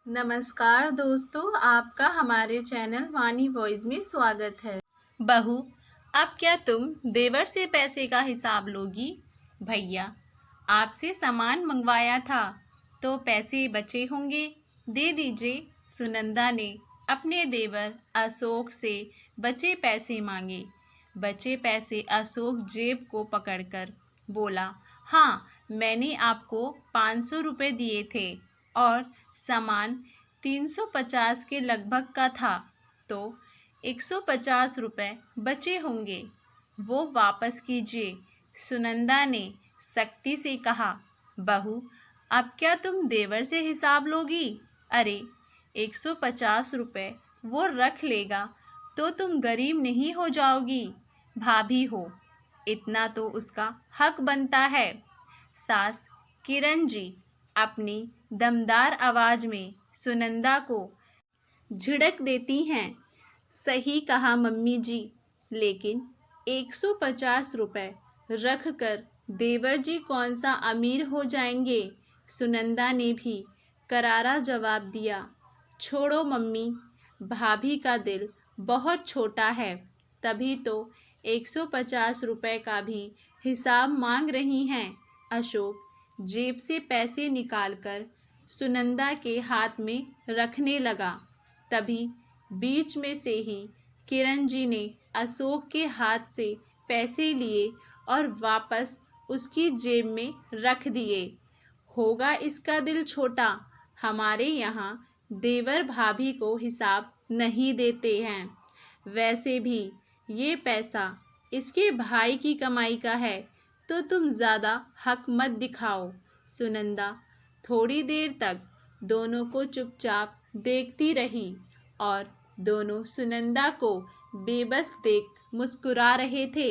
नमस्कार दोस्तों, आपका हमारे चैनल वानी वॉइस में स्वागत है। बहू, अब क्या तुम देवर से पैसे का हिसाब लोगी? भैया, आपसे सामान मंगवाया था तो पैसे बचे होंगे, दे दीजिए। सुनंदा ने अपने देवर अशोक से बचे पैसे मांगे। बचे पैसे अशोक जेब को पकड़कर बोला, हाँ, मैंने आपको 500 रुपये दिए थे और सामान 350 के लगभग का था, तो 150 रुपये बचे होंगे, वो वापस कीजिए। सुनंदा ने सख्ती से कहा। बहू, अब क्या तुम देवर से हिसाब लोगी? अरे, 150 रुपये वो रख लेगा तो तुम गरीब नहीं हो जाओगी। भाभी हो, इतना तो उसका हक बनता है। सास किरण जी अपनी दमदार आवाज़ में सुनंदा को झिड़क देती हैं। सही कहा मम्मी जी, लेकिन 150 रुपये रख कर देवर जी कौन सा अमीर हो जाएंगे? सुनंदा ने भी करारा जवाब दिया। छोड़ो मम्मी, भाभी का दिल बहुत छोटा है, तभी तो 150 रुपये का भी हिसाब मांग रही हैं। अशोक जेब से पैसे निकालकर सुनंदा के हाथ में रखने लगा। तभी बीच में से ही किरण जी ने अशोक के हाथ से पैसे लिए और वापस उसकी जेब में रख दिए। होगा इसका दिल छोटा, हमारे यहाँ देवर भाभी को हिसाब नहीं देते हैं। वैसे भी ये पैसा इसके भाई की कमाई का है, तो तुम ज़्यादा हक मत दिखाओ। सुनंदा थोड़ी देर तक दोनों को चुपचाप देखती रही और दोनों सुनंदा को बेबस देख मुस्कुरा रहे थे।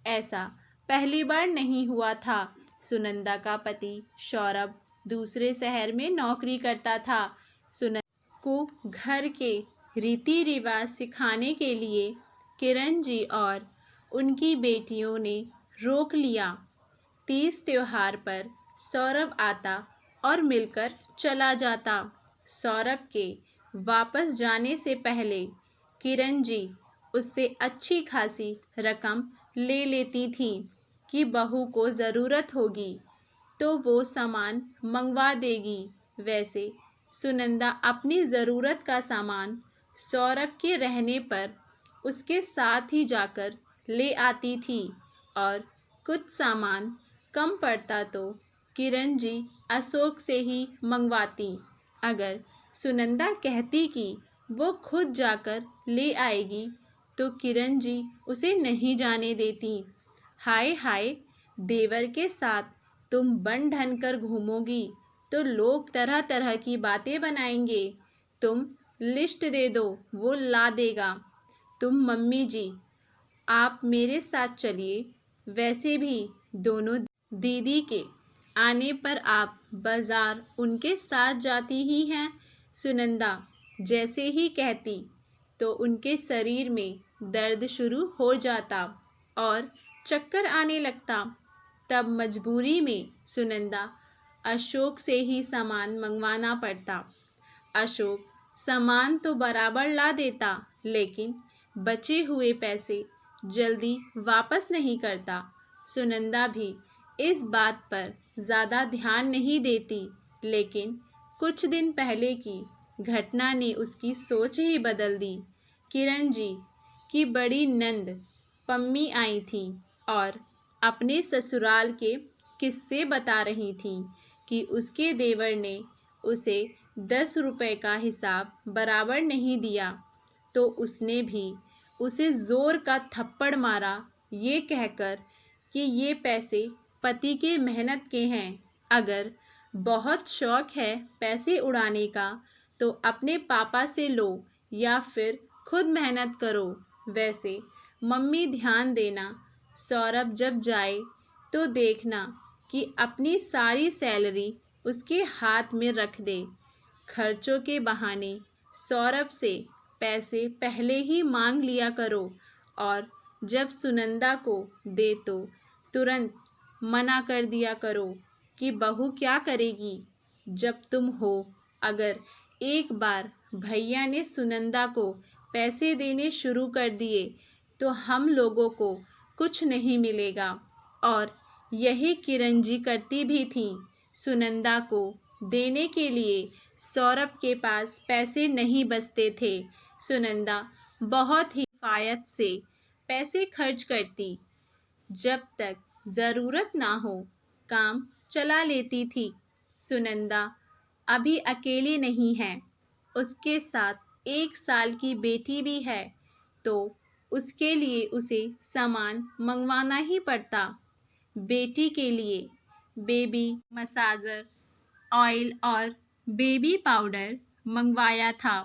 ऐसा पहली बार नहीं हुआ था। सुनंदा का पति सौरभ दूसरे शहर में नौकरी करता था। सुनंदा को घर के रीति रिवाज सिखाने के लिए किरण जी और उनकी बेटियों ने रोक लिया। तीज त्योहार पर सौरभ आता और मिलकर चला जाता। सौरभ के वापस जाने से पहले किरण जी उससे अच्छी खासी रकम ले लेती थी कि बहू को ज़रूरत होगी तो वो सामान मंगवा देगी। वैसे सुनंदा अपनी ज़रूरत का सामान सौरभ के रहने पर उसके साथ ही जाकर ले आती थी और कुछ सामान कम पड़ता तो किरण जी अशोक से ही मंगवाती। अगर सुनंदा कहती कि वो खुद जाकर ले आएगी तो किरण जी उसे नहीं जाने देती। हाय हाय, देवर के साथ तुम बन ठन कर घूमोगी तो लोग तरह तरह की बातें बनाएंगे। तुम लिस्ट दे दो, वो ला देगा। तुम मम्मी जी, आप मेरे साथ चलिए। वैसे भी दोनों दीदी के आने पर आप बाजार उनके साथ जाती ही हैं। सुनंदा जैसे ही कहती तो उनके शरीर में दर्द शुरू हो जाता और चक्कर आने लगता। तब मजबूरी में सुनंदा अशोक से ही सामान मंगवाना पड़ता। अशोक सामान तो बराबर ला देता, लेकिन बचे हुए पैसे जल्दी वापस नहीं करता। सुनंदा भी इस बात पर ज़्यादा ध्यान नहीं देती, लेकिन कुछ दिन पहले की घटना ने उसकी सोच ही बदल दी। किरण जी की बड़ी नंद पम्मी आई थी और अपने ससुराल के किस्से बता रही थी कि उसके देवर ने उसे 10 रुपये का हिसाब बराबर नहीं दिया तो उसने भी उसे ज़ोर का थप्पड़ मारा, ये कहकर कि ये पैसे पति के मेहनत के हैं। अगर बहुत शौक है पैसे उड़ाने का तो अपने पापा से लो या फिर खुद मेहनत करो। वैसे मम्मी ध्यान देना, सौरभ जब जाए तो देखना कि अपनी सारी सैलरी उसके हाथ में रख दे। खर्चों के बहाने सौरभ से पैसे पहले ही मांग लिया करो और जब सुनंदा को दे तो तुरंत मना कर दिया करो कि बहू क्या करेगी जब तुम हो। अगर एक बार भैया ने सुनंदा को पैसे देने शुरू कर दिए तो हम लोगों को कुछ नहीं मिलेगा। और यही किरण जी करती भी थीं। सुनंदा को देने के लिए सौरभ के पास पैसे नहीं बचते थे। सुनंदा बहुत ही किफ़ायत से पैसे खर्च करती, जब तक ज़रूरत ना हो काम चला लेती थी। सुनंदा अभी अकेली नहीं है, उसके साथ 1 साल की बेटी भी है, तो उसके लिए उसे सामान मंगवाना ही पड़ता। बेटी के लिए बेबी मसाजर ऑयल और बेबी पाउडर मंगवाया था।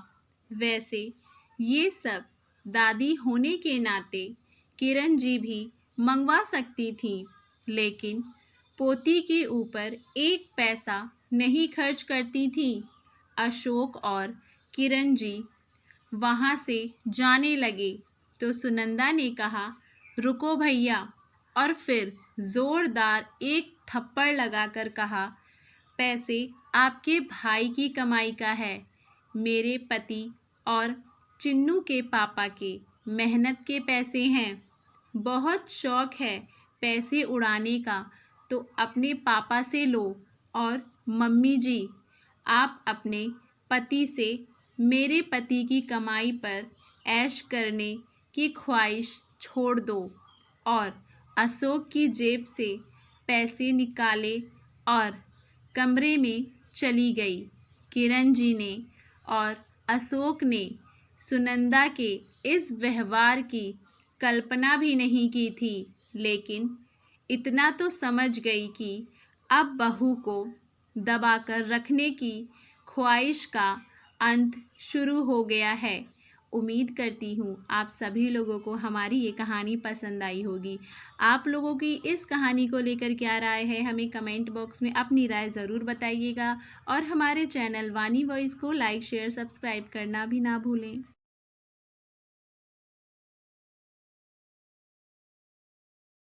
वैसे ये सब दादी होने के नाते किरण जी भी मंगवा सकती थी, लेकिन पोती के ऊपर 1 पैसा नहीं खर्च करती थी। अशोक और किरण जी वहाँ से जाने लगे तो सुनंदा ने कहा, रुको भैया, और फिर ज़ोरदार एक थप्पड़ लगाकर कहा, पैसे आपके भाई की कमाई का है, मेरे पति और चिन्नू के पापा के मेहनत के पैसे हैं। बहुत शौक है पैसे उड़ाने का तो अपने पापा से लो, और मम्मी जी आप अपने पति से मेरे पति की कमाई पर ऐश करने की ख्वाहिश छोड़ दो। और अशोक की जेब से पैसे निकाले और कमरे में चली गई। किरण जी ने और अशोक ने सुनंदा के इस व्यवहार की कल्पना भी नहीं की थी, लेकिन इतना तो समझ गई कि अब बहू को दबाकर रखने की ख्वाहिश का अंत शुरू हो गया है। उम्मीद करती हूँ आप सभी लोगों को हमारी ये कहानी पसंद आई होगी। आप लोगों की इस कहानी को लेकर क्या राय है, हमें कमेंट बॉक्स में अपनी राय ज़रूर बताइएगा। और हमारे चैनल वानी वॉइस को लाइक शेयर सब्सक्राइब करना भी ना भूलें।